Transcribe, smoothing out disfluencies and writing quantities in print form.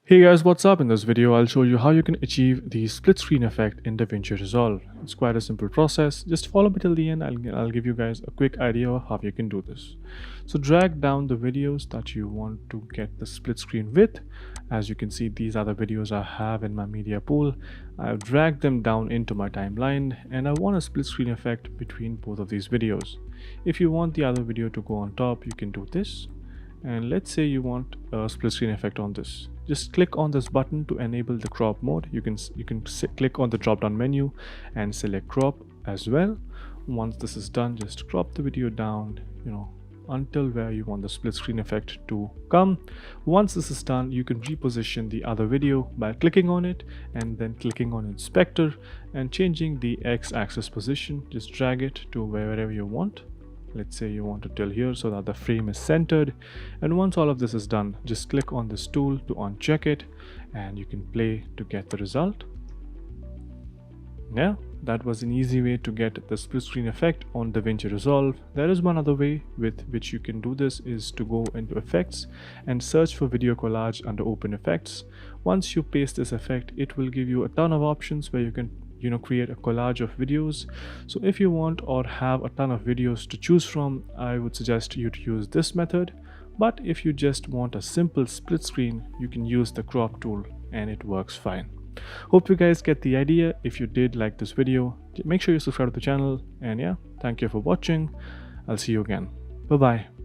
Hey guys, what's up? In this video, I'll show you how you can achieve the split screen effect in DaVinci Resolve. It's quite a simple process. Just follow me till the end. I'll give you guys a quick idea of how you can do this. So drag down the videos that you want to get the split screen with. As you can see, these are the videos I have in my media pool. I've dragged them down into my timeline and I want a split screen effect between both of these videos. If you want the other video to go on top, you can do this. And let's say you want a split screen effect on this. Just click on this button to enable the crop mode. You can click on the drop down menu and select crop as well. Once this is done, just crop the video down, until where you want the split screen effect to come. Once this is done, you can reposition the other video by clicking on it and then clicking on inspector and changing the x-axis position. Just drag it to wherever you want. Let's say you want it till here so that the frame is centered, and once all of this is done, just click on this tool to uncheck it and you can play to get the result. Yeah, that was an easy way to get the split screen effect on DaVinci Resolve. There is one other way with which you can do this, is to go into effects and search for video collage under open effects. Once you paste this effect, it will give you a ton of options where you can create a collage of videos. So if you want or have a ton of videos to choose from, I would suggest you to use this method. But if you just want a simple split screen, you can use the crop tool and it works fine. Hope you guys get the idea. If you did like this video, make sure you subscribe to the channel, and yeah, thank you for watching. I'll see you again. Bye bye.